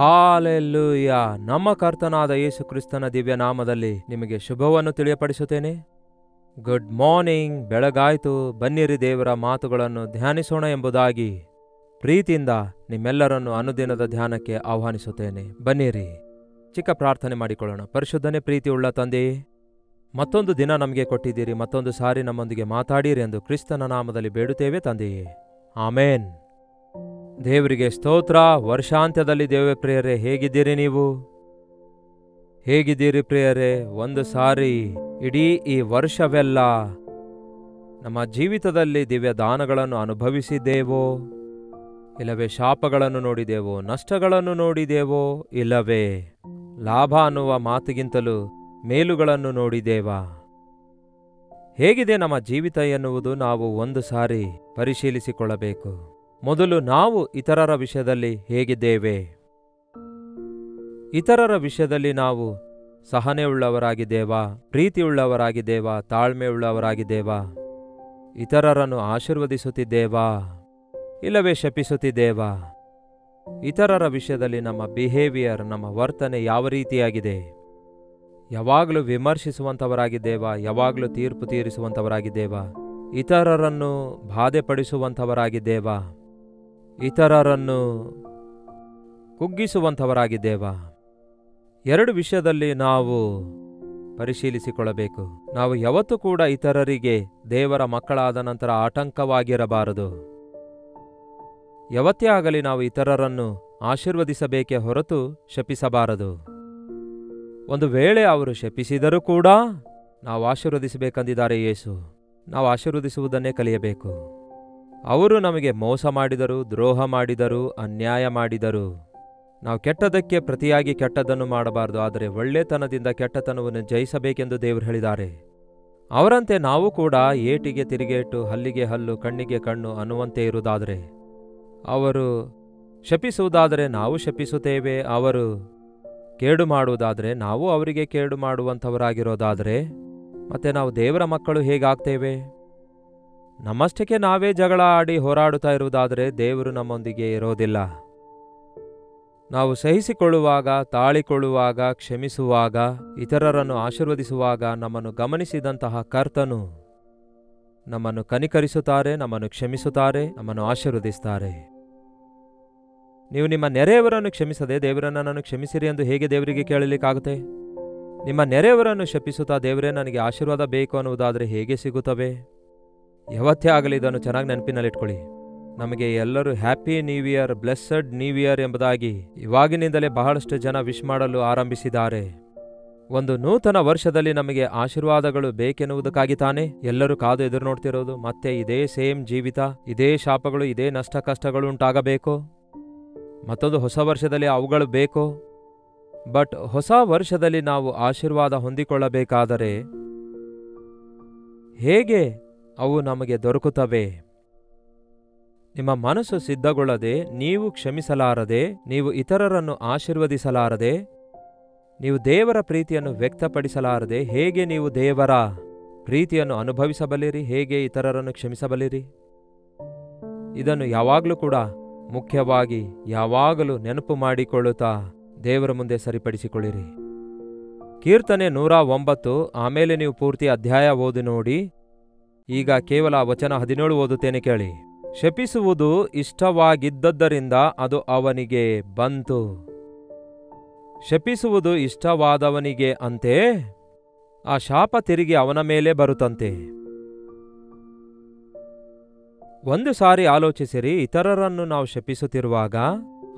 Hallelujah. ನಮ್ಮ ಕರ್ತನಾದ ಯೇಸು ಕ್ರಿಸ್ತನ ದಿವ್ಯ ನಾಮದಲ್ಲಿ ನಿಮಗೆ ಶುಭವನ್ನು ತಿಳಿಯಪಡಿಸುತ್ತೇನೆ. Good morning. ಬೆಳಗಾಯ್ತು, ಬನ್ನಿರಿ ದೇವರ ಮಾತುಗಳನ್ನು ಧ್ಯಾನಿಸೋಣ ಎಂಬುದಾಗಿ ಪ್ರೀತಿಯಿಂದ ನಿಮ್ಮೆಲ್ಲರನ್ನು ಅನುದಿನದ ಧ್ಯಾನಕ್ಕೆ ಆಹ್ವಾನಿಸುತ್ತೇನೆ. ಬನ್ನಿರಿ, ಚಿಕ್ಕ ಪ್ರಾರ್ಥನೆ ಮಾಡಿಕೊಳ್ಳೋಣ. ಪರಿಶುದ್ಧನೇ, ಪ್ರೀತಿಯುಳ್ಳ ತಂದೆಯೇ, ಮತ್ತೊಂದು ದಿನ ನಮಗೆ ಕೊಟ್ಟಿದ್ದೀರಿ, ಮತ್ತೊಂದು ಸಾರಿ ನಮ್ಮೊಂದಿಗೆ ಮಾತಾಡಿರಿ ಎಂದು ಕ್ರಿಸ್ತನ ನಾಮದಲ್ಲಿ ಬೇಡುತ್ತೇವೆ ತಂದೆಯೇ, ಆಮೇನ್. ದೇವರಿಗೆ ಸ್ತೋತ್ರ. ವರ್ಷಾಂತ್ಯದಲ್ಲಿ ದೇವ ಪ್ರಿಯರೇ, ಹೇಗಿದ್ದೀರಿ ನೀವು? ಹೇಗಿದ್ದೀರಿ ಪ್ರಿಯರೇ? ಒಂದು ಸಾರಿ ಇಡೀ ಈ ವರ್ಷವೆಲ್ಲ ನಮ್ಮ ಜೀವಿತದಲ್ಲಿ ದಿವ್ಯ ದಾನಗಳನ್ನು ಅನುಭವಿಸಿದ್ದೇವೋ, ಇಲ್ಲವೇ ಶಾಪಗಳನ್ನು ನೋಡಿದೆವೋ, ನಷ್ಟಗಳನ್ನು ನೋಡಿದೆವೋ, ಇಲ್ಲವೇ ಲಾಭ ಅನ್ನುವ ಮಾತಿಗಿಂತಲೂ ಮೇಲುಗಳನ್ನು ನೋಡಿದೇವಾ? ಹೇಗಿದೆ ನಮ್ಮ ಜೀವಿತ ಎನ್ನುವುದು ನಾವು ಒಂದು ಸಾರಿ ಪರಿಶೀಲಿಸಿಕೊಳ್ಳಬೇಕು. ಮೊದಲು ನಾವು ಇತರರ ವಿಷಯದಲ್ಲಿ ಹೇಗಿದ್ದೇವೆ? ಇತರರ ವಿಷಯದಲ್ಲಿ ನಾವು ಸಹನೆಯುಳ್ಳವರಾಗಿದ್ದೇವಾ? ಪ್ರೀತಿಯುಳ್ಳವರಾಗಿದ್ದೇವಾ? ತಾಳ್ಮೆಯುಳ್ಳವರಾಗಿದ್ದೇವಾ? ಇತರರನ್ನು ಆಶೀರ್ವದಿಸುತ್ತಿದ್ದೇವಾ? ಇಲ್ಲವೇ ಶಪಿಸುತ್ತಿದ್ದೇವಾ? ಇತರರ ವಿಷಯದಲ್ಲಿ ನಮ್ಮ ಬಿಹೇವಿಯರ್, ನಮ್ಮ ವರ್ತನೆ ಯಾವ ರೀತಿಯಾಗಿದೆ? ಯಾವಾಗಲೂ ವಿಮರ್ಶಿಸುವಂಥವರಾಗಿದ್ದೇವಾ? ಯಾವಾಗಲೂ ತೀರ್ಪು ತೀರಿಸುವಂಥವರಾಗಿದ್ದೇವಾ? ಇತರರನ್ನು ಬಾಧೆಪಡಿಸುವಂಥವರಾಗಿದ್ದೇವಾ? ಇತರರನ್ನು ಕುಗ್ಗಿಸುವಂಥವರಾಗಿದ್ದೇವಾ? ಎರಡು ವಿಷಯದಲ್ಲಿ ನಾವು ಪರಿಶೀಲಿಸಿಕೊಳ್ಳಬೇಕು. ನಾವು ಯಾವತ್ತೂ ಕೂಡ ಇತರರಿಗೆ ದೇವರ ಮಕ್ಕಳಾದ ನಂತರ ಆಟಂಕವಾಗಿರಬಾರದು. ಯಾವತ್ತೇ ಆಗಲಿ ನಾವು ಇತರರನ್ನು ಆಶೀರ್ವದಿಸಬೇಕೇ ಹೊರತು ಶಪಿಸಬಾರದು. ಒಂದು ವೇಳೆ ಅವರು ಶಪಿಸಿದರೂ ಕೂಡ ನಾವು ಆಶೀರ್ವದಿಸಬೇಕೆಂದಿದ್ದಾರೆ ಯೇಸು. ನಾವು ಆಶೀರ್ವದಿಸುವುದನ್ನೇ ಕಲಿಯಬೇಕು. ಅವರು ನಮಗೆ ಮೋಸ ಮಾಡಿದರು, ದ್ರೋಹ ಮಾಡಿದರು, ಅನ್ಯಾಯ ಮಾಡಿದರು. ನಾವು ಕೆಟ್ಟದಕ್ಕೆ ಪ್ರತಿಯಾಗಿ ಕೆಟ್ಟದ್ದನ್ನು ಮಾಡಬಾರದು, ಆದರೆ ಒಳ್ಳೆತನದಿಂದ ಕೆಟ್ಟತನವನ್ನು ಜಯಿಸಬೇಕೆಂದು ದೇವರು ಹೇಳಿದ್ದಾರೆ. ಅವರಂತೆ ನಾವು ಕೂಡ ಏಟಿಗೆ ತಿರುಗೇಟು, ಹಲ್ಲಿಗೆ ಹಲ್ಲು, ಕಣ್ಣಿಗೆ ಕಣ್ಣು ಅನ್ನುವಂತೆ ಇರುವುದಾದರೆ, ಅವರು ಶಪಿಸುವುದಾದರೆ ನಾವು ಶಪಿಸುತ್ತೇವೆ, ಅವರು ಕೇಡು ಮಾಡುವುದಾದರೆ ನಾವು ಅವರಿಗೆ ಕೇಡು ಮಾಡುವಂಥವರಾಗಿರೋದಾದರೆ ಮತ್ತೆ ನಾವು ದೇವರ ಮಕ್ಕಳು ಹೇಗಾಗ್ತೇವೆ? ನಮ್ಮಷ್ಟಕ್ಕೆ ನಾವೇ ಜಗಳ ಆಡಿ ಹೋರಾಡುತ್ತಾ ಇರುವುದಾದರೆ ದೇವರು ನಮ್ಮೊಂದಿಗೆ ಇರೋದಿಲ್ಲ. ನಾವು ಸಹಿಸಿಕೊಳ್ಳುವಾಗ, ತಾಳಿಕೊಳ್ಳುವಾಗ, ಕ್ಷಮಿಸುವಾಗ, ಇತರರನ್ನು ಆಶೀರ್ವದಿಸುವಾಗ ನಮ್ಮನ್ನು ಗಮನಿಸಿದಂತಹ ಕರ್ತನು ನಮ್ಮನ್ನು ಕನಿಕರಿಸುತ್ತಾರೆ, ನಮ್ಮನ್ನು ಕ್ಷಮಿಸುತ್ತಾರೆ, ನಮ್ಮನ್ನು ಆಶೀರ್ವದಿಸುತ್ತಾರೆ. ನೀವು ನಿಮ್ಮ ನೆರೆಯವರನ್ನು ಕ್ಷಮಿಸದೆ ದೇವರನ್ನು ನನ್ನನ್ನು ಕ್ಷಮಿಸಿರಿ ಎಂದು ಹೇಗೆ ದೇವರಿಗೆ ಕೇಳಲಿಕ್ಕಾಗುತ್ತೆ? ನಿಮ್ಮ ನೆರೆಯವರನ್ನು ಶಪಿಸುತ್ತಾ ದೇವರೇ ನನಗೆ ಆಶೀರ್ವಾದ ಬೇಕು ಅನ್ನುವುದಾದರೆ ಹೇಗೆ ಸಿಗುತ್ತವೆ? ಯಾವತ್ತೇ ಆಗಲಿ ಇದನ್ನು ಚೆನ್ನಾಗಿ ನೆನಪಿನಲ್ಲಿಟ್ಕೊಳ್ಳಿ. ನಮಗೆ ಎಲ್ಲರೂ happy new year, blessed new year ಎಂಬುದಾಗಿ ಇವಾಗಿನಿಂದಲೇ ಬಹಳಷ್ಟು ಜನ ವಿಶ್ ಮಾಡಲು ಆರಂಭಿಸಿದ್ದಾರೆ. ಒಂದು ನೂತನ ವರ್ಷದಲ್ಲಿ ನಮಗೆ ಆಶೀರ್ವಾದಗಳು ಬೇಕೆನ್ನುವುದಕ್ಕಾಗಿ ತಾನೇ ಎಲ್ಲರೂ ಕಾದು ಎದುರು ನೋಡ್ತಿರೋದು. ಮತ್ತೆ ಇದೇ ಸೇಮ್ ಜೀವಿತ, ಇದೇ ಶಾಪಗಳು, ಇದೇ ನಷ್ಟ ಕಷ್ಟಗಳು ಉಂಟಾಗಬೇಕು. ಮತ್ತೊಂದು ಹೊಸ ವರ್ಷದಲ್ಲಿ ಅವುಗಳು ಬೇಕು. ಬಟ್ ಹೊಸ ವರ್ಷದಲ್ಲಿ ನಾವು ಆಶೀರ್ವಾದ ಹೊಂದಿಕೊಳ್ಳಬೇಕಾದರೆ ಹೇಗೆ ಅವು ನಮಗೆ ದೊರಕುತ್ತವೆ? ನಿಮ್ಮ ಮನಸ್ಸು ಸಿದ್ಧಗೊಳ್ಳದೆ, ನೀವು ಕ್ಷಮಿಸಲಾರದೆ, ನೀವು ಇತರರನ್ನು ಆಶೀರ್ವದಿಸಲಾರದೆ, ನೀವು ದೇವರ ಪ್ರೀತಿಯನ್ನು ವ್ಯಕ್ತಪಡಿಸಲಾರದೆ ಹೇಗೆ ನೀವು ದೇವರ ಪ್ರೀತಿಯನ್ನು ಅನುಭವಿಸಬಲ್ಲಿರಿ? ಹೇಗೆ ಇತರರನ್ನು ಕ್ಷಮಿಸಬಲ್ಲಿರಿ? ಇದನ್ನು ಯಾವಾಗಲೂ ಕೂಡ ಮುಖ್ಯವಾಗಿ ಯಾವಾಗಲೂ ನೆನಪು ಮಾಡಿಕೊಳ್ಳುತ್ತಾ ದೇವರ ಮುಂದೆ ಸರಿಪಡಿಸಿಕೊಳ್ಳಿರಿ. ಕೀರ್ತನೆ 109, ಆಮೇಲೆ ನೀವು ಪೂರ್ತಿ ಅಧ್ಯಾಯ ಓದಿ ನೋಡಿ. ಈಗ ಕೇವಲ ವಚನ 17 ಓದುತ್ತೇನೆ ಕೇಳಿ. ಶಪಿಸುವುದು ಇಷ್ಟವಾಗಿದ್ದದ್ದರಿಂದ ಅದು ಅವನಿಗೆ ಬಂತು. ಶಪಿಸುವುದು ಇಷ್ಟವಾದವನಿಗೆ ಅಂತೆ ಆ ಶಾಪ ತಿರುಗಿ ಅವನ ಮೇಲೆ ಬರುತ್ತಂತೆ. ಒಂದು ಸಾರಿ ಆಲೋಚಿಸಿರಿ, ಇತರರನ್ನು ನಾವು ಶಪಿಸುತ್ತಿರುವಾಗ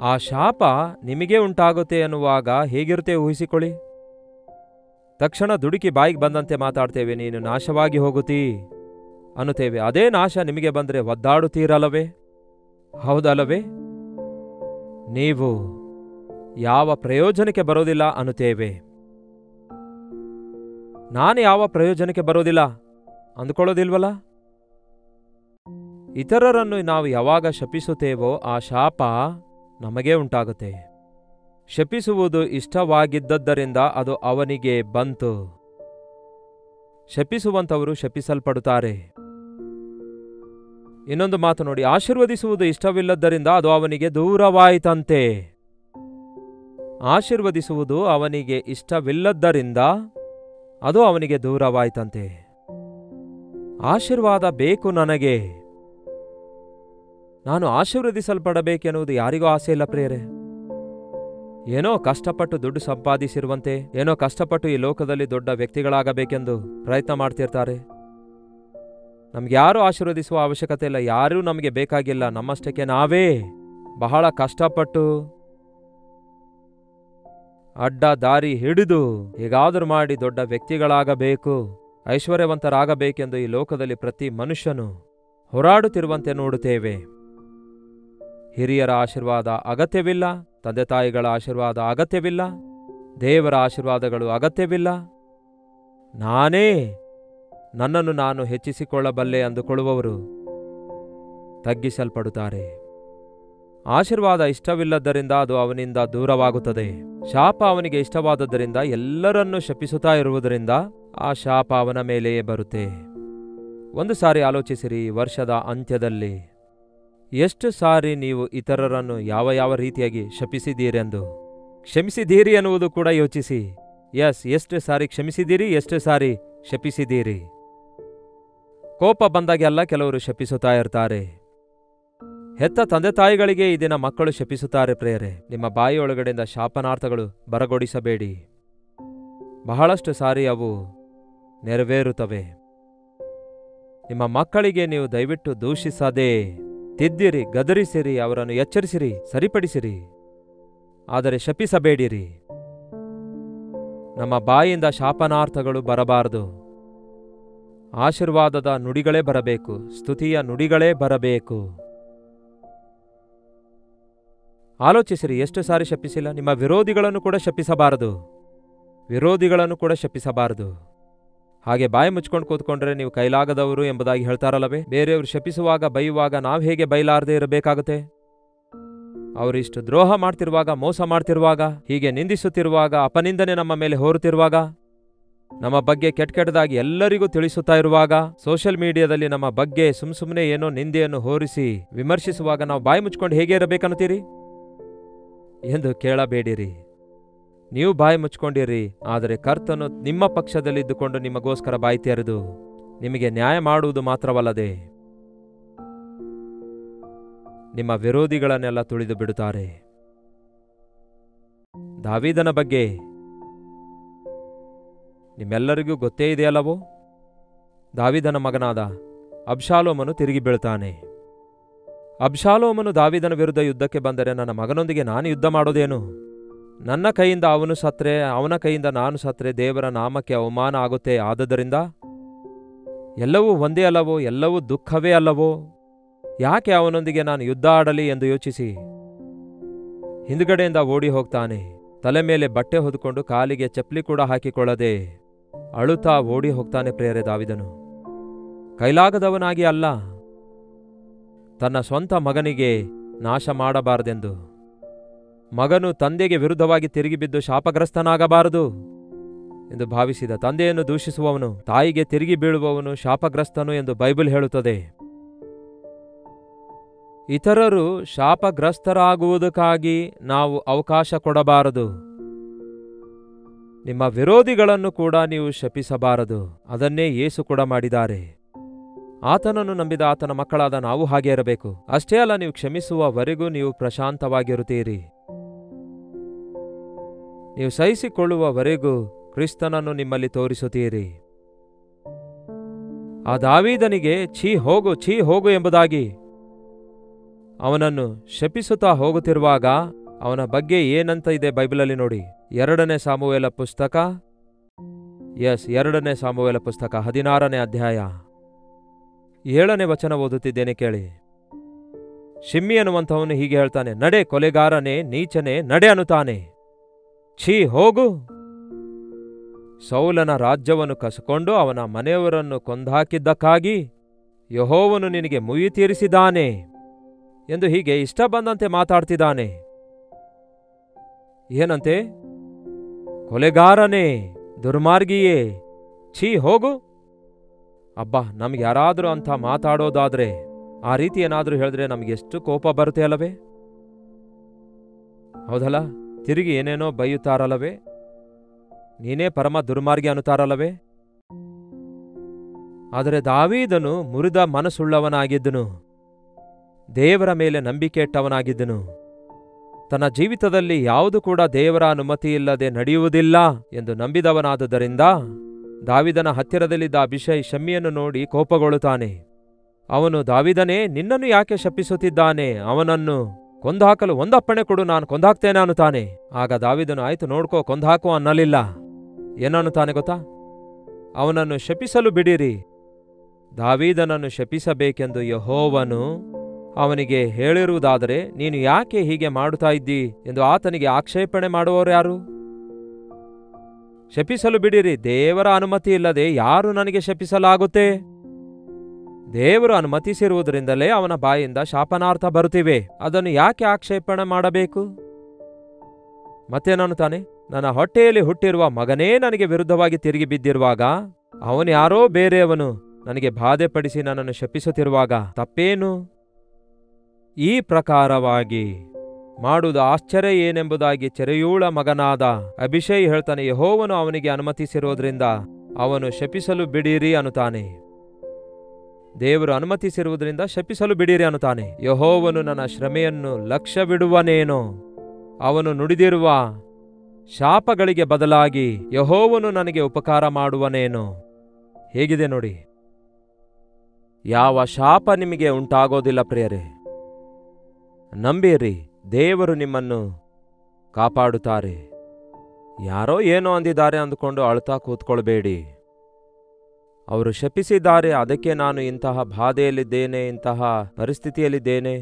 ಆ ಶಾಪ ನಿಮಗೆ ಉಂಟಾಗುತ್ತೆ ಎನ್ನುವಾಗ ಹೇಗಿರುತ್ತೆ ಊಹಿಸಿಕೊಳ್ಳಿ. ತಕ್ಷಣ ದುಡುಕಿ ಬಾಯಿಗೆ ಬಂದಂತೆ ಮಾತಾಡ್ತೇವೆ, ನೀನು ನಾಶವಾಗಿ ಹೋಗುತ್ತೀ ಅನ್ನುತ್ತೇವೆ. ಅದೇ ನಾಶ ನಿಮಗೆ ಬಂದರೆ ಒದ್ದಾಡುತ್ತೀರಲ್ಲವೇ? ಹೌದಲ್ಲವೇ? ನೀವು ಯಾವ ಪ್ರಯೋಜನಕ್ಕೆ ಬರೋದಿಲ್ಲ ಅನ್ನುತ್ತೇವೆ. ನಾನು ಯಾವ ಪ್ರಯೋಜನಕ್ಕೆ ಬರೋದಿಲ್ಲ ಅಂದುಕೊಳ್ಳೋದಿಲ್ವಲ್ಲ? ಇತರರನ್ನು ನಾವು ಯಾವಾಗ ಶಪಿಸುತ್ತೇವೋ ಆ ಶಾಪ ನಮಗೆ ಉಂಟಾಗುತ್ತೆ. ಶಪಿಸುವುದು ಇಷ್ಟವಾಗಿದ್ದರಿಂದ ಅದು ಅವನಿಗೆ ಬಂತು. ಶಪಿಸುವಂಥವರು ಶಪಿಸಲ್ಪಡುತ್ತಾರೆ. ಇನ್ನೊಂದು ಮಾತು ನೋಡಿ, ಆಶೀರ್ವದಿಸುವುದು ಇಷ್ಟವಿಲ್ಲದ್ದರಿಂದ ಅದು ಅವನಿಗೆ ದೂರವಾಯಿತಂತೆ. ಆಶೀರ್ವದಿಸುವುದು ಅವನಿಗೆ ಇಷ್ಟವಿಲ್ಲದ್ದರಿಂದ ಅದು ಅವನಿಗೆ ದೂರವಾಯ್ತಂತೆ. ಆಶೀರ್ವಾದ ಬೇಕು ನನಗೆ, ನಾನು ಆಶೀರ್ವದಿಸಲ್ಪಡಬೇಕೆನ್ನುವುದು ಯಾರಿಗೂ ಆಸೆ ಇಲ್ಲ ಪ್ರಿಯರೇ. ಏನೋ ಕಷ್ಟಪಟ್ಟು ದುಡ್ಡು ಸಂಪಾದಿಸಿರುವಂತೆ, ಏನೋ ಕಷ್ಟಪಟ್ಟು ಈ ಲೋಕದಲ್ಲಿ ದೊಡ್ಡ ವ್ಯಕ್ತಿಗಳಾಗಬೇಕೆಂದು ಪ್ರಯತ್ನ ಮಾಡ್ತಿರ್ತಾರೆ. ನಮ್ಗೆ ಯಾರೂ ಆಶೀರ್ವದಿಸುವ ಅವಶ್ಯಕತೆ ಇಲ್ಲ, ಯಾರೂ ನಮಗೆ ಬೇಕಾಗಿಲ್ಲ. ನಮ್ಮಷ್ಟಕ್ಕೆ ನಾವೇ ಬಹಳ ಕಷ್ಟಪಟ್ಟು ಅಡ್ಡ ದಾರಿ ಹಿಡಿದು ಹೇಗಾದರೂ ಮಾಡಿ ದೊಡ್ಡ ವ್ಯಕ್ತಿಗಳಾಗಬೇಕು, ಐಶ್ವರ್ಯವಂತರಾಗಬೇಕೆಂದು ಈ ಲೋಕದಲ್ಲಿ ಪ್ರತಿ ಮನುಷ್ಯನು ಹೋರಾಡುತ್ತಿರುವಂತೆ ನೋಡುತ್ತೇವೆ. ಹಿರಿಯರ ಆಶೀರ್ವಾದ ಅಗತ್ಯವಿಲ್ಲ, ತಂದೆ ತಾಯಿಗಳ ಆಶೀರ್ವಾದ ಅಗತ್ಯವಿಲ್ಲ, ದೇವರ ಆಶೀರ್ವಾದಗಳು ಅಗತ್ಯವಿಲ್ಲ. ನಾನೇ ನನ್ನನ್ನು ನಾನು ಹೆಚ್ಚಿಸಿಕೊಳ್ಳಬಲ್ಲೆ ಅಂದುಕೊಳ್ಳುವವರು ತಗ್ಗಿಸಲ್ಪಡುತ್ತಾರೆ. ಆಶೀರ್ವಾದ ಇಷ್ಟವಿಲ್ಲದ್ದರಿಂದ ಅದು ಅವನಿಂದ ದೂರವಾಗುತ್ತದೆ. ಶಾಪ ಅವನಿಗೆ ಇಷ್ಟವಾದದ್ದರಿಂದ ಎಲ್ಲರನ್ನೂ ಶಪಿಸುತ್ತಾ ಇರುವುದರಿಂದ ಆ ಶಾಪ ಅವನ ಮೇಲೆಯೇ ಬರುತ್ತೆ. ಒಂದು ಸಾರಿ ಆಲೋಚಿಸಿರಿ, ವರ್ಷದ ಅಂತ್ಯದಲ್ಲಿ ಎಷ್ಟು ಸಾರಿ ನೀವು ಇತರರನ್ನು ಯಾವ ಯಾವ ರೀತಿಯಾಗಿ ಶಪಿಸಿದ್ದೀರೆಂದು. ಕ್ಷಮಿಸಿದ್ದೀರಿ ಎನ್ನುವುದು ಕೂಡ ಯೋಚಿಸಿ. ಎಷ್ಟು ಸಾರಿ ಕ್ಷಮಿಸಿದ್ದೀರಿ, ಎಷ್ಟು ಸಾರಿ ಶಪಿಸಿದ್ದೀರಿ. ಕೋಪ ಬಂದಾಗೆಲ್ಲ ಕೆಲವರು ಶಪಿಸುತ್ತಾ ಇರ್ತಾರೆ. ಹೆತ್ತ ತಂದೆ ತಾಯಿಗಳಿಗೆ ಈ ದಿನ ಮಕ್ಕಳು ಶಪಿಸುತ್ತಾರೆ ಪ್ರೇಯರೆ. ನಿಮ್ಮ ಬಾಯಿಯೊಳಗಡೆಯಿಂದ ಶಾಪನಾರ್ಥಗಳು ಬರಗೊಡಿಸಬೇಡಿ. ಬಹಳಷ್ಟು ಸಾರಿ ಅವು ನೆರವೇರುತ್ತವೆ. ನಿಮ್ಮ ಮಕ್ಕಳಿಗೆ ನೀವು ದಯವಿಟ್ಟು ದೂಷಿಸದೆ ತಿದ್ದಿರಿ, ಗದರಿಸಿರಿ, ಅವರನ್ನು ಎಚ್ಚರಿಸಿರಿ, ಸರಿಪಡಿಸಿರಿ, ಆದರೆ ಶಪಿಸಬೇಡಿರಿ. ನಮ್ಮ ಬಾಯಿಯಿಂದ ಶಾಪನಾರ್ಥಗಳು ಬರಬಾರದು. ಆಶೀರ್ವಾದದ ನುಡಿಗಳೇ ಬರಬೇಕು, ಸ್ತುತಿಯ ನುಡಿಗಳೇ ಬರಬೇಕು. ಆಲೋಚಿಸಿರಿ, ಎಷ್ಟು ಸಾರಿ ಶಪಿಸಿಲ್ಲ. ನಿಮ್ಮ ವಿರೋಧಿಗಳನ್ನು ಕೂಡ ಶಪಿಸಬಾರದು. ಹಾಗೆ ಬಾಯಿ ಮುಚ್ಕೊಂಡು ಕೂತ್ಕೊಂಡ್ರೆ ನೀವು ಕೈಲಾಗದವರು ಎಂಬುದಾಗಿ ಹೇಳ್ತಾರಲ್ಲವೇ. ಬೇರೆಯವರು ಶಪಿಸುವಾಗ ಬೈಯುವಾಗ ನಾವು ಹೇಗೆ ಬೈಲಾರದೆ ಇರಬೇಕಾಗುತ್ತೆ? ಅವರಿಷ್ಟು ದ್ರೋಹ ಮಾಡ್ತಿರುವಾಗ, ಮೋಸ ಮಾಡ್ತಿರುವಾಗ, ಹೀಗೆ ನಿಂದಿಸುತ್ತಿರುವಾಗ, ಅಪನಿಂದನೆ ನಮ್ಮ ಮೇಲೆ ಹೊರುತ್ತಿರುವಾಗ, ನಮ್ಮ ಬಗ್ಗೆ ಕೆಟ್ಟದಾಗಿ ಎಲ್ಲರಿಗೂ ತಿಳಿಸುತ್ತಾ ಇರುವಾಗ, ಸೋಷಿಯಲ್ ಮೀಡಿಯಾದಲ್ಲಿ ನಮ್ಮ ಬಗ್ಗೆ ಸುಮ್ಮನೆ ಏನೋ ನಿಂದೆಯನ್ನು ಹೊರಿಸಿ ವಿಮರ್ಶಿಸುವಾಗ ನಾವು ಬಾಯಿ ಮುಚ್ಕೊಂಡು ಹೇಗೆ ಇರಬೇಕನ್ನುತ್ತೀರಿ ಎಂದು ಕೇಳಬೇಡಿರಿ. ನೀವು ಬಾಯಿ ಮುಚ್ಕೊಂಡಿರಿ, ಆದರೆ ಕರ್ತನು ನಿಮ್ಮ ಪಕ್ಷದಲ್ಲಿದ್ದುಕೊಂಡು ನಿಮಗೋಸ್ಕರ ಬಾಯಿ ತೆರೆದು ನಿಮಗೆ ನ್ಯಾಯ ಮಾಡುವುದು ಮಾತ್ರವಲ್ಲದೆ ನಿಮ್ಮ ವಿರೋಧಿಗಳನ್ನೆಲ್ಲ ತುಳಿದು ಬಿಡುತ್ತಾರೆ. ದಾವೀದನ ಬಗ್ಗೆ ನಿಮ್ಮೆಲ್ಲರಿಗೂ ಗೊತ್ತೇ ಇದೆಯಲ್ಲವೋ. ದಾವೀದನ ಮಗನಾದ ಅಬ್ಷಾಲೋಮನು ತಿರುಗಿ ಬೀಳ್ತಾನೆ. ಅಬ್ಷಾಲೋಮನು ದಾವೀದನ ವಿರುದ್ಧ ಯುದ್ಧಕ್ಕೆ ಬಂದರೆ, ನನ್ನ ಮಗನೊಂದಿಗೆ ನಾನು ಯುದ್ಧ ಮಾಡೋದೇನು? ನನ್ನ ಕೈಯಿಂದ ಅವನು ಸತ್ರೆ, ಅವನ ಕೈಯಿಂದ ನಾನು ಸತ್ರೆ ದೇವರ ನಾಮಕ್ಕೆ ಅವಮಾನ ಆಗುತ್ತೆ. ಆದುದರಿಂದ ಎಲ್ಲವೂ ಒಂದೇ ಅಲ್ಲವೋ, ಎಲ್ಲವೂ ದುಃಖವೇ ಅಲ್ಲವೋ, ಯಾಕೆ ಅವನೊಂದಿಗೆ ನಾನು ಯುದ್ಧ ಆಡಲಿ ಎಂದು ಯೋಚಿಸಿ ಹಿಂದುಗಡೆಯಿಂದ ಓಡಿ ಹೋಗ್ತಾನೆ. ತಲೆ ಮೇಲೆ ಬಟ್ಟೆ ಹೊದ್ಕೊಂಡು ಕಾಲಿಗೆ ಚಪ್ಪಲಿ ಕೂಡ ಹಾಕಿಕೊಳ್ಳದೆ ಅಳುತ್ತಾ ಓಡಿ ಹೋಗ್ತಾನೆ ಪ್ರೇರೆ ದಾವೀದನು. ಕೈಲಾಗದವನಾಗಿ ಅಲ್ಲ, ತನ್ನ ಸ್ವಂತ ಮಗನಿಗೆ ನಾಶ ಮಾಡಬಾರದೆಂದು. ಮಗನು ತಂದೆಗೆ ವಿರುದ್ಧವಾಗಿ ತಿರುಗಿ ಬಿದ್ದು ಶಾಪಗ್ರಸ್ತನಾಗಬಾರದು ಎಂದು ಭಾವಿಸಿದ. ತಂದೆಯನ್ನು ದೂಷಿಸುವವನು, ತಾಯಿಗೆ ತಿರುಗಿ ಬೀಳುವವನು ಶಾಪಗ್ರಸ್ತನು ಎಂದು ಬೈಬಲ್ ಹೇಳುತ್ತದೆ. ಇತರರು ಶಾಪಗ್ರಸ್ತರಾಗುವುದಕ್ಕಾಗಿ ನಾವು ಅವಕಾಶ ಕೊಡಬಾರದು. ನಿಮ್ಮ ವಿರೋಧಿಗಳನ್ನು ಕೂಡ ನೀವು ಶಪಿಸಬಾರದು. ಅದನ್ನೇ ಯೇಸು ಕೂಡ ಮಾಡಿದ್ದಾರೆ. ಆತನನ್ನು ನಂಬಿದ ಆತನ ಮಕ್ಕಳಾದ ನಾವು ಹಾಗೆ ಇರಬೇಕು. ಅಷ್ಟೇ ಅಲ್ಲ, ನೀವು ಕ್ಷಮಿಸುವವರೆಗೂ ನೀವು ಪ್ರಶಾಂತವಾಗಿರುತ್ತೀರಿ. ನೀವು ಸಹಿಸಿಕೊಳ್ಳುವವರೆಗೂ ಕ್ರಿಸ್ತನನ್ನು ನಿಮ್ಮಲ್ಲಿ ತೋರಿಸುತ್ತೀರಿ. ಆ ದಾವೀದನಿಗೆ ಛೀ ಹೋಗು ಎಂಬುದಾಗಿ ಅವನನ್ನು ಶಪಿಸುತ್ತಾ ಹೋಗುತ್ತಿರುವಾಗ ಅವನ ಬಗ್ಗೆ ಏನಂತ ಇದೆ ಬೈಬಲಲ್ಲಿ ನೋಡಿ. 2 ಸಾಮುವೇಲ ಪುಸ್ತಕ 16ನೇ ಅಧ್ಯಾಯ 7ನೇ ವಚನ ಓದುತ್ತಿದ್ದೇನೆ ಕೇಳಿ. ಶಿಮ್ಮಿ ಅನ್ನುವಂಥವನು ಹೀಗೆ ಹೇಳ್ತಾನೆ, ನಡೆ ಕೊಲೆಗಾರನೇ, ನೀಚನೆ, ನಡೆ ಅನ್ನುತ್ತಾನೆ. ಛೀ ಹೋಗು. ಸೌಲನ ರಾಜ್ಯವನ್ನು ಕಸಕೊಂಡು ಅವನ ಮನೆಯವರನ್ನು ಕೊಂದಾಕಿದ್ದಕ್ಕಾಗಿ ಯೆಹೋವನು ನಿನಗೆ ಮುಯ್ಯಿ ತೀರಿಸಿದ್ದಾನೆ ಎಂದು ಹೀಗೆ ಇಷ್ಟ ಬಂದಂತೆ ಮಾತಾಡ್ತಿದ್ದಾನೆ. ಏನಂತೆ? ಕೊಲೆಗಾರನೇ, ದುರ್ಮಾರ್ಗಿಯೇ, ಛೀ ಹೋಗು. ಅಬ್ಬಾ, ನಮ್ಗೆ ಯಾರಾದರೂ ಅಂತ ಮಾತಾಡೋದಾದ್ರೆ, ಆ ರೀತಿ ಏನಾದರೂ ಹೇಳಿದ್ರೆ ನಮಗೆಷ್ಟು ಕೋಪ ಬರುತ್ತೆ ಅಲ್ಲವೇ? ಹೌದಲ್ಲ? ತಿರುಗಿ ಏನೇನೋ ಬೈಯುತ್ತಾರಲ್ಲವೇ? ನೀನೇ ಪರಮ ದುರ್ಮಾರ್ಗಿ ಅನ್ನುತ್ತಾರಲ್ಲವೇ? ಆದರೆ ದಾವೀದನು ಮುರಿದ ಮನಸ್ಸುಳ್ಳವನಾಗಿದ್ದನು, ದೇವರ ಮೇಲೆ ನಂಬಿಕೆ ಇಟ್ಟವನಾಗಿದ್ದನು. ತನ್ನ ಜೀವಿತದಲ್ಲಿ ಯಾವುದು ಕೂಡ ದೇವರ ಅನುಮತಿಯಿಲ್ಲದೆ ನಡೆಯುವುದಿಲ್ಲ ಎಂದು ನಂಬಿದವನಾದುದರಿಂದ ದಾವೀದನ ಹತ್ತಿರದಲ್ಲಿದ್ದ ಅಭಿಷೈ ಶಮ್ಮಿಯನ್ನು ನೋಡಿ ಕೋಪಗೊಳ್ಳುತ್ತಾನೆ. ಅವನು, ದಾವೀದನೇ, ನಿನ್ನನ್ನು ಯಾಕೆ ಶಪಿಸುತ್ತಿದ್ದಾನೆ? ಅವನನ್ನು ಕೊಂದಾಕಲು ಒಂದಪ್ಪಣೆ ಕೊಡು, ನಾನು ಕೊಂದಾಕ್ತೇನೆ ಅನ್ನುತ್ತಾನೆ. ಆಗ ದಾವೀದನು, ಆಯ್ತು ನೋಡ್ಕೋ, ಕೊಂದಾಕು ಅನ್ನಲಿಲ್ಲ. ಏನನ್ನುತ್ತಾನೆ ಗೊತ್ತಾ? ಅವನನ್ನು ಶಪಿಸಲು ಬಿಡಿರಿ, ದಾವೀದನನ್ನು ಶಪಿಸಬೇಕೆಂದು ಯೆಹೋವನು ಅವನಿಗೆ ಹೇಳಿರುವುದಾದರೆ ನೀನು ಯಾಕೆ ಹೀಗೆ ಮಾಡುತ್ತಾ ಇದ್ದಿ ಎಂದು ಆತನಿಗೆ ಆಕ್ಷೇಪಣೆ ಮಾಡುವವರು ಯಾರು? ಶಪಿಸಲು ಬಿಡಿರಿ, ದೇವರ ಅನುಮತಿ ಇಲ್ಲದೆ ಯಾರು ನನಗೆ ಶಪಿಸಲಾಗುತ್ತೆ? ದೇವರು ಅನುಮತಿಸಿರುವುದರಿಂದಲೇ ಅವನ ಬಾಯಿಂದ ಶಾಪನಾರ್ಥ ಬರುತ್ತಿವೆ. ಅದನ್ನು ಯಾಕೆ ಆಕ್ಷೇಪಣೆ ಮಾಡಬೇಕು? ಮತ್ತೇನನ್ನುತ್ತಾನೆ? ನನ್ನ ಹೊಟ್ಟೆಯಲ್ಲಿ ಹುಟ್ಟಿರುವ ಮಗನೇ ನನಗೆ ವಿರುದ್ಧವಾಗಿ ತಿರುಗಿ ಬಿದ್ದಿರುವಾಗ, ಅವನು ಯಾರೋ ಬೇರೆಯವನು ನನಗೆ ಬಾಧೆಪಡಿಸಿ ನನ್ನನ್ನು ಶಪಿಸುತ್ತಿರುವಾಗ ತಪ್ಪೇನು? ಈ ಪ್ರಕಾರವಾಗಿ ಮಾಡುವುದು ಆಶ್ಚರ್ಯ ಏನೆಂಬುದಾಗಿ ಚೆರೆಯೂಳ ಮಗನಾದ ಅಭಿಷೈ ಹೇಳ್ತಾನೆ. ಯೆಹೋವನು ಅವನಿಗೆ ಅನುಮತಿಸಿರುವುದರಿಂದ ಅವನು ಶಪಿಸಲು ಬಿಡಿರಿ ಅನ್ನುತ್ತಾನೆ. ದೇವರು ಅನುಮತಿಸಿರುವುದರಿಂದ ಶಪಿಸಲು ಬಿಡಿರಿ ಅನ್ನುತ್ತಾನೆ. ಯೆಹೋವನು ನನ್ನ ಶ್ರಮೆಯನ್ನು ಲಕ್ಷ್ಯವಿಡುವನೇನೋ? ಅವನು ನುಡಿದಿರುವ ಶಾಪಗಳಿಗೆ ಬದಲಾಗಿ ಯೆಹೋವನು ನನಗೆ ಉಪಕಾರ ಮಾಡುವನೇನೋ? ಹೇಗಿದೆ ನೋಡಿ. ಯಾವ ಶಾಪ ನಿಮಗೆ ಉಂಟಾಗೋದಿಲ್ಲ ಪ್ರಿಯರೇ. ನಂಬಿರಿ, ದೇವರು ನಿಮ್ಮನ್ನು ಕಾಪಾಡುತ್ತಾರೆ. ಯಾರೋ ಏನೋ ಅಂದಿದ್ದಾರೆ ಅಂದುಕೊಂಡು ಅಳ್ತಾ ಕೂತ್ಕೊಳ್ಬೇಡಿ. ಅವರು ಶಪಿಸಿದ್ದಾರೆ, ಅದಕ್ಕೆ ನಾನು ಇಂತಹ ಬಾಧೆಯಲ್ಲಿದ್ದೇನೆ, ಇಂತಹ ಪರಿಸ್ಥಿತಿಯಲ್ಲಿದ್ದೇನೆ.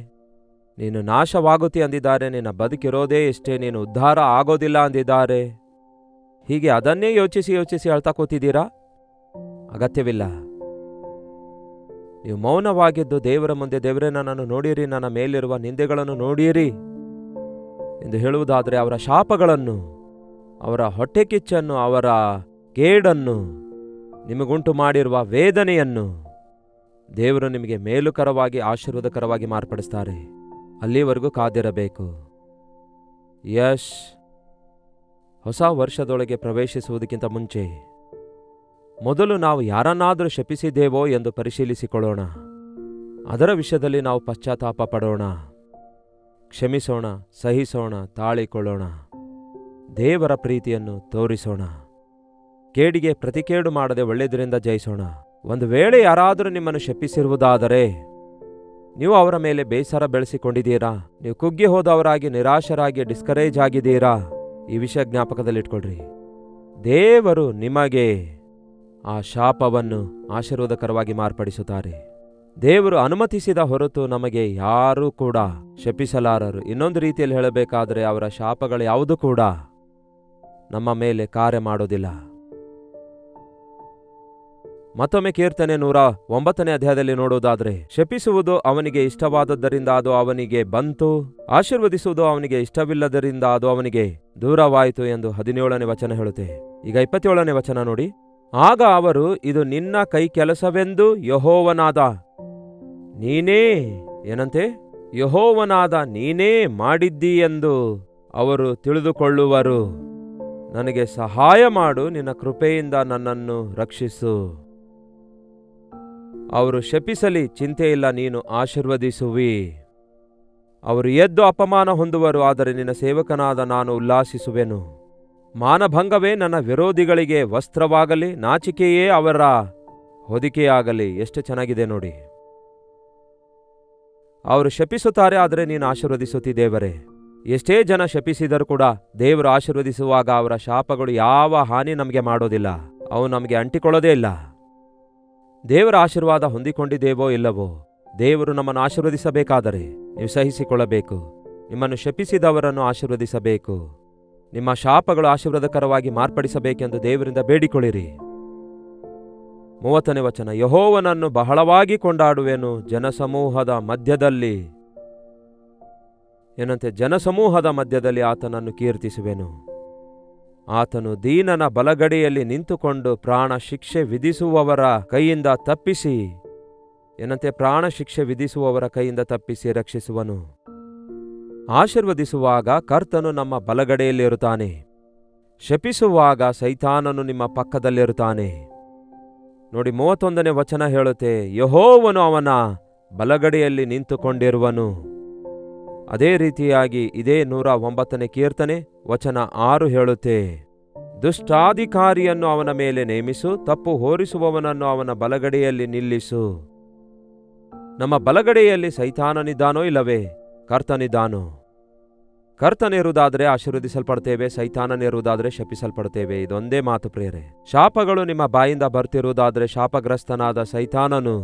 ನೀನು ನಾಶವಾಗುತ್ತಿ ಅಂದಿದ್ದಾರೆ, ನಿನ್ನ ಬದುಕಿರೋದೇ ಇಷ್ಟೇ, ನೀನು ಉದ್ಧಾರ ಆಗೋದಿಲ್ಲ ಅಂದಿದ್ದಾರೆ. ಹೀಗೆ ಅದನ್ನೇ ಯೋಚಿಸಿ ಅಳ್ತಾ ಕೂತಿದ್ದೀರಾ? ಅಗತ್ಯವಿಲ್ಲ. ನೀವು ಮೌನವಾಗಿದ್ದು ದೇವರ ಮುಂದೆ, ದೇವರೇ ನನ್ನನ್ನು ನೋಡಿರಿ, ನನ್ನ ಮೇಲಿರುವ ನಿಂದೆಗಳನ್ನು ನೋಡಿರಿ ಎಂದು ಹೇಳುವುದಾದರೆ, ಅವರ ಶಾಪಗಳನ್ನು, ಅವರ ಹೊಟ್ಟೆ ಕಿಚ್ಚನ್ನು, ಅವರ ಕೇಡನ್ನು, ನಿಮಗುಂಟು ಮಾಡಿರುವ ವೇದನೆಯನ್ನು ದೇವರು ನಿಮಗೆ ಮೇಲುಕರವಾಗಿ ಆಶೀರ್ವಾದಕರವಾಗಿ ಮಾರ್ಪಡಿಸ್ತಾರೆ. ಅಲ್ಲಿವರೆಗೂ ಕಾದಿರಬೇಕು. ಹೊಸ ವರ್ಷದೊಳಗೆ ಪ್ರವೇಶಿಸುವುದಕ್ಕಿಂತ ಮುಂಚೆ ಮೊದಲು ನಾವು ಯಾರನ್ನಾದರೂ ಶಪಿಸಿದ್ದೇವೋ ಎಂದು ಪರಿಶೀಲಿಸಿಕೊಳ್ಳೋಣ. ಅದರ ವಿಷಯದಲ್ಲಿ ನಾವು ಪಶ್ಚಾತ್ತಾಪ ಪಡೋಣ, ಕ್ಷಮಿಸೋಣ, ಸಹಿಸೋಣ, ತಾಳಿಕೊಳ್ಳೋಣ, ದೇವರ ಪ್ರೀತಿಯನ್ನು ತೋರಿಸೋಣ. ಕೇಡಿಗೆ ಪ್ರತಿಕೇಡು ಮಾಡದೆ ಒಳ್ಳೆಯದರಿಂದ ಜಯಿಸೋಣ. ಒಂದು ವೇಳೆ ಯಾರಾದರೂ ನಿಮ್ಮನ್ನು ಶಪಿಸಿರುವುದಾದರೆ, ನೀವು ಅವರ ಮೇಲೆ ಬೇಸರ ಬೆಳೆಸಿಕೊಂಡಿದ್ದೀರಾ, ನೀವು ಕುಗ್ಗಿ ಹೋದವರಾಗಿ, ನಿರಾಶರಾಗಿ, ಡಿಸ್ಕರೇಜ್ ಆಗಿದ್ದೀರಾ, ಈ ವಿಷಯ ಜ್ಞಾಪಕದಲ್ಲಿಟ್ಕೊಳ್ರಿ. ದೇವರು ನಿಮಗೆ ಆ ಶಾಪವನ್ನು ಆಶೀರ್ವಾದಕರವಾಗಿ ಮಾರ್ಪಡಿಸುತ್ತಾರೆ. ದೇವರು ಅನುಮತಿಸಿದ ಹೊರತು ನಮಗೆ ಯಾರೂ ಕೂಡ ಶಪಿಸಲಾರರು. ಇನ್ನೊಂದು ರೀತಿಯಲ್ಲಿ ಹೇಳಬೇಕಾದರೆ, ಅವರ ಶಾಪಗಳು ಯಾವುದೂ ಕೂಡ ನಮ್ಮ ಮೇಲೆ ಕಾರ್ಯ ಮಾಡೋದಿಲ್ಲ. ಮತ್ತೊಮ್ಮೆ ಕೀರ್ತನೆ 109ನೇ ಅಧ್ಯಾಯದಲ್ಲಿ ನೋಡುವುದಾದರೆ, ಶಪಿಸುವುದು ಅವನಿಗೆ ಇಷ್ಟವಾದದ್ದರಿಂದ ಅದು ಅವನಿಗೆ ಬಂತು, ಆಶೀರ್ವದಿಸುವುದು ಅವನಿಗೆ ಇಷ್ಟವಿಲ್ಲದರಿಂದ ಅದು ಅವನಿಗೆ ದೂರವಾಯಿತು ಎಂದು 17ನೇ ವಚನ ಹೇಳುತ್ತೆ. ಈಗ 27ನೇ ವಚನ ನೋಡಿ. ಆಗ ಅವರು, ಇದು ನಿನ್ನ ಕೈ ಕೆಲಸವೆಂದು ಯೆಹೋವನಾದ ನೀನೇ, ಏನಂತೆ? ಯೆಹೋವನಾದ ನೀನೇ ಮಾಡಿದ್ದೀ ಎಂದು ಅವರು ತಿಳಿದುಕೊಳ್ಳುವರು. ನನಗೆ ಸಹಾಯ ಮಾಡು, ನಿನ್ನ ಕೃಪೆಯಿಂದ ನನ್ನನ್ನು ರಕ್ಷಿಸು. ಅವರು ಶಪಿಸಲಿ, ಚಿಂತೆಯಿಲ್ಲ, ನೀನು ಆಶೀರ್ವದಿಸುವಿ. ಅವರು ಎದ್ದು ಅಪಮಾನ ಹೊಂದುವರು, ಆದರೆ ನಿನ್ನ ಸೇವಕನಾದ ನಾನು ಉಲ್ಲಾಸಿಸುವೆನು. ಮಾನಭಂಗವೇ ನನ್ನ ವಿರೋಧಿಗಳಿಗೆ ವಸ್ತ್ರವಾಗಲಿ, ನಾಚಿಕೆಯೇ ಅವರ ಹೊದಿಕೆಯಾಗಲಿ. ಎಷ್ಟು ಚೆನ್ನಾಗಿದೆ ನೋಡಿ. ಅವರು ಶಪಿಸುತ್ತಾರೆ, ಆದರೆ ನೀನು ಆಶೀರ್ವದಿಸುತ್ತಿ ದೇವರೇ. ಎಷ್ಟೇ ಜನ ಶಪಿಸಿದರೂ ಕೂಡ ದೇವರು ಆಶೀರ್ವದಿಸುವಾಗ ಅವರ ಶಾಪಗಳು ಯಾವ ಹಾನಿ ನಮಗೆ ಮಾಡೋದಿಲ್ಲ, ಅವು ನಮಗೆ ಅಂಟಿಕೊಳ್ಳೋದೇ ಇಲ್ಲ. ದೇವರ ಆಶೀರ್ವಾದ ಹೊಂದಿಕೊಂಡಿದ್ದೇವೋ ಇಲ್ಲವೋ, ದೇವರು ನಮ್ಮನ್ನು ಆಶೀರ್ವದಿಸಬೇಕಾದರೆ ನೀವು ಸಹಿಸಿಕೊಳ್ಳಬೇಕು. ನಿಮ್ಮನ್ನು ಶಪಿಸಿದವರನ್ನು ಆಶೀರ್ವದಿಸಬೇಕು. ನಿಮ್ಮ ಶಾಪಗಳು ಆಶೀರ್ವಾದಕರವಾಗಿ ಮಾರ್ಪಡಿಸಬೇಕೆಂದು ದೇವರಿಂದ ಬೇಡಿಕೊಳ್ಳಿರಿ. 30ನೇ ವಚನ. ಯೆಹೋವನನ್ನು ಬಹಳವಾಗಿ ಕೊಂಡಾಡುವೆನು, ಜನಸಮೂಹದ ಮಧ್ಯದಲ್ಲಿ, ಏನಂತೆ? ಜನಸಮೂಹದ ಮಧ್ಯದಲ್ಲಿ ಆತನನ್ನು ಕೀರ್ತಿಸುವೆನು. ಆತನು ದೀನನ ಬಲಗಡೆಯಲ್ಲಿ ನಿಂತುಕೊಂಡು ಪ್ರಾಣ ಶಿಕ್ಷೆ ವಿಧಿಸುವವರ ಕೈಯಿಂದ ತಪ್ಪಿಸಿ, ಏನಂತೆ? ಪ್ರಾಣ ಶಿಕ್ಷೆ ವಿಧಿಸುವವರ ಕೈಯಿಂದ ತಪ್ಪಿಸಿ ರಕ್ಷಿಸುವನು. ಆಶೀರ್ವದಿಸುವಾಗ ಕರ್ತನು ನಮ್ಮ ಬಲಗಡೆಯಲ್ಲಿರುತ್ತಾನೆ, ಶಪಿಸುವಾಗ ಸೈತಾನನು ನಿಮ್ಮ ಪಕ್ಕದಲ್ಲಿರುತ್ತಾನೆ. ನೋಡಿ, 31ನೇ ವಚನ ಹೇಳುತ್ತೆ, ಯೆಹೋವನು ಅವನ ಬಲಗಡೆಯಲ್ಲಿ ನಿಂತುಕೊಂಡಿರುವನು. ಅದೇ ರೀತಿಯಾಗಿ ಇದೇ 109ನೇ ಕೀರ್ತನೆ ವಚನ 6 ಹೇಳುತ್ತೆ, ದುಷ್ಟಾಧಿಕಾರಿಯನ್ನು ಅವನ ಮೇಲೆ ನೇಮಿಸು, ತಪ್ಪು ಹೊರಿಸುವವನನ್ನು ಅವನ ಬಲಗಡೆಯಲ್ಲಿ ನಿಲ್ಲಿಸು. ನಮ್ಮ ಬಲಗಡೆಯಲ್ಲಿ ಸೈತಾನನಿದ್ದಾನೋ ಇಲ್ಲವೇ ಕರ್ತನಿದ್ದಾನೋ? ಕರ್ತನಿರುವುದಾದರೆ ಆಶೀರ್ವದಿಸಲ್ಪಡ್ತೇವೆ, ಸೈತಾನನಿರುವುದಾದರೆ ಶಪಿಸಲ್ಪಡ್ತೇವೆ. ಇದೊಂದೇ ಮಾತು ಪ್ರಿಯರೇ. ಶಾಪಗಳು ನಿಮ್ಮ ಬಾಯಿಂದ ಬರ್ತಿರುವುದಾದರೆ ಶಾಪಗ್ರಸ್ತನಾದ ಸೈತಾನನು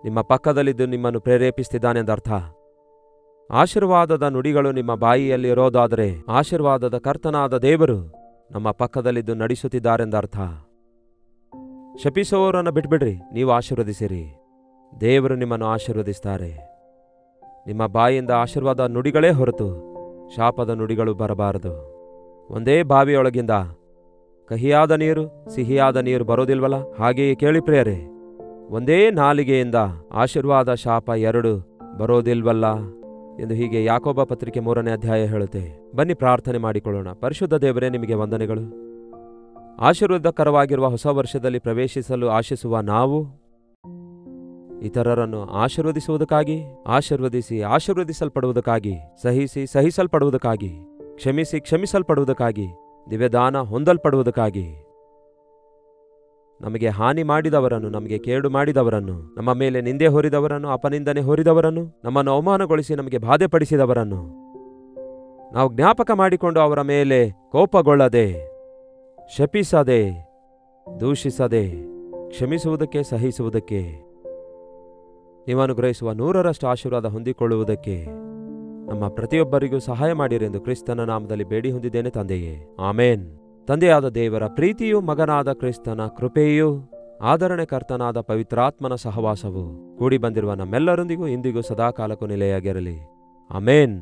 ನಿಮ್ಮ ಪಕ್ಕದಲ್ಲಿದ್ದು ನಿಮ್ಮನ್ನು ಪ್ರೇರೇಪಿಸ್ತಿದ್ದಾನೆಂದರ್ಥ. ಆಶೀರ್ವಾದದ ನುಡಿಗಳು ನಿಮ್ಮ ಬಾಯಿಯಲ್ಲಿ ಇರೋದಾದರೆ ಆಶೀರ್ವಾದದ ಕರ್ತನಾದ ದೇವರು ನಮ್ಮ ಪಕ್ಕದಲ್ಲಿದ್ದು ನಡೆಸುತ್ತಿದ್ದಾರೆಂದರ್ಥ. ಶಪಿಸುವವರನ್ನು ಬಿಟ್ಬಿಡ್ರಿ, ನೀವು ಆಶೀರ್ವದಿಸಿರಿ, ದೇವರು ನಿಮ್ಮನ್ನು ಆಶೀರ್ವದಿಸ್ತಾರೆ. ನಿಮ್ಮ ಬಾಯಿಯಿಂದ ಆಶೀರ್ವಾದ ನುಡಿಗಳೇ ಹೊರತು ಶಾಪದ ನುಡಿಗಳು ಬರಬಾರದು. ಒಂದೇ ಬಾವಿಯೊಳಗಿಂದ ಕಹಿಯಾದ ನೀರು ಸಿಹಿಯಾದ ನೀರು ಬರೋದಿಲ್ವಲ್ಲ, ಹಾಗೆಯೇ ಕೇಳಿ ಪ್ರಿಯರೇ, ಒಂದೇ ನಾಲಿಗೆಯಿಂದ ಆಶೀರ್ವಾದ ಶಾಪ 2 ಬರೋದಿಲ್ವಲ್ಲ ಎಂದು ಹೀಗೆ ಯಾಕೋಬ ಪತ್ರಿಕೆ 3ನೇ ಅಧ್ಯಾಯ ಹೇಳುತ್ತೆ. ಬನ್ನಿ ಪ್ರಾರ್ಥನೆ ಮಾಡಿಕೊಳ್ಳೋಣ. ಪರಿಶುದ್ಧ ದೇವರೇ, ನಿಮಗೆ ವಂದನೆಗಳು. ಆಶೀರ್ವಾದಕರವಾಗಿರುವ ಹೊಸ ವರ್ಷದಲ್ಲಿ ಪ್ರವೇಶಿಸಲು ಆಶಿಸುವ ನಾವು ಇತರರನ್ನು ಆಶೀರ್ವದಿಸುವುದಕ್ಕಾಗಿ, ಆಶೀರ್ವದಿಸಿ ಆಶೀರ್ವದಿಸಲ್ಪಡುವುದಕ್ಕಾಗಿ, ಸಹಿಸಿ ಸಹಿಸಲ್ಪಡುವುದಕ್ಕಾಗಿ, ಕ್ಷಮಿಸಿ ಕ್ಷಮಿಸಲ್ಪಡುವುದಕ್ಕಾಗಿ, ದಿವ್ಯದಾನ ಹೊಂದಲ್ಪಡುವುದಕ್ಕಾಗಿ, ನಮಗೆ ಹಾನಿ ಮಾಡಿದವರನ್ನು, ನಮಗೆ ಕೇಡು ಮಾಡಿದವರನ್ನು, ನಮ್ಮ ಮೇಲೆ ನಿಂದೆ ಹೊರಿದವರನ್ನು, ಅಪನಿಂದನೆ ಹೊರಿದವರನ್ನು, ನಮ್ಮನ್ನು ಅವಮಾನಗೊಳಿಸಿ ನಮಗೆ ಬಾಧೆಪಡಿಸಿದವರನ್ನು ನಾವು ಜ್ಞಾಪಕ ಮಾಡಿಕೊಂಡು ಅವರ ಮೇಲೆ ಕೋಪಗೊಳ್ಳದೆ, ಶಪಿಸದೆ, ದೂಷಿಸದೆ, ಕ್ಷಮಿಸುವುದಕ್ಕೆ, ಸಹಿಸುವುದಕ್ಕೆ, ನೀವು ಅನುಗ್ರಹಿಸುವ 100ರಷ್ಟು ಆಶೀರ್ವಾದ ಹೊಂದಿಕೊಳ್ಳುವುದಕ್ಕೆ ನಮ್ಮ ಪ್ರತಿಯೊಬ್ಬರಿಗೂ ಸಹಾಯ ಮಾಡಿರೆಂದು ಕ್ರಿಸ್ತನ ನಾಮದಲ್ಲಿ ಬೇಡಿ ಹೊಂದಿದ್ದೇನೆ ತಂದೆಯೇ, ಆಮೇನ್. ತಂದೆಯಾದ ದೇವರ ಪ್ರೀತಿಯೂ ಮಗನಾದ ಕ್ರಿಸ್ತನ ಕೃಪೆಯೂ ಆದರಣೆಕರ್ತನಾದ ಪವಿತ್ರಾತ್ಮನ ಸಹವಾಸವು ಕೂಡಿ ಬಂದಿರುವ ನಮ್ಮೆಲ್ಲರೊಂದಿಗೂ ಇಂದಿಗೂ ಸದಾಕಾಲಕ್ಕೂ ನಿಲೆಯಾಗಿರಲಿ, ಆಮೇನ್.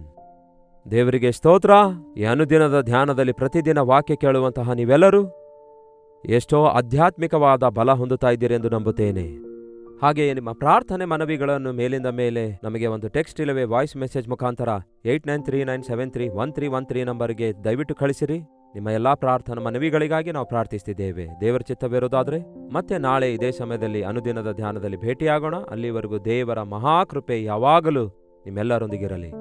ದೇವರಿಗೆ ಸ್ತೋತ್ರ. ಈ ಅನುದಿನದ ಧ್ಯಾನದಲ್ಲಿ ಪ್ರತಿದಿನ ವಾಕ್ಯ ಕೇಳುವಂತಹ ನೀವೆಲ್ಲರೂ ಎಷ್ಟೋ ಆಧ್ಯಾತ್ಮಿಕವಾದ ಬಲ ಹೊಂದುತ್ತಾ ಇದ್ದೀರೆಂದು ನಂಬುತ್ತೇನೆ. ಹಾಗೆಯೇ ನಿಮ್ಮ ಪ್ರಾರ್ಥನೆ ಮನವಿಗಳನ್ನು ಮೇಲಿಂದ ಮೇಲೆ ನಮಗೆ ಒಂದು ಟೆಕ್ಸ್ಟ್ ಇಲ್ಲವೇ ವಾಯ್ಸ್ ಮೆಸೇಜ್ ಮುಖಾಂತರ 8939731313 ನಂಬರ್ಗೆ ದಯವಿಟ್ಟು ಕಳಿಸಿರಿ. ನಿಮ್ಮ ಎಲ್ಲಾ ಪ್ರಾರ್ಥನಾ ಮನವಿಗಳಿಗಾಗಿ ನಾವು ಪ್ರಾರ್ಥಿಸ್ತಿದ್ದೇವೆ. ದೇವರ ಚಿತ್ತವಿರೋದಾದರೆ ಮತ್ತೆ ನಾಳೆ ಇದೇ ಸಮಯದಲ್ಲಿ ಅನುದಿನದ ಧ್ಯಾನದಲ್ಲಿ ಭೇಟಿಯಾಗೋಣ. ಅಲ್ಲಿವರೆಗೂ ದೇವರ ಮಹಾಕೃಪೆ ಯಾವಾಗಲೂ ನಿಮ್ಮೆಲ್ಲರೊಂದಿಗಿರಲಿ.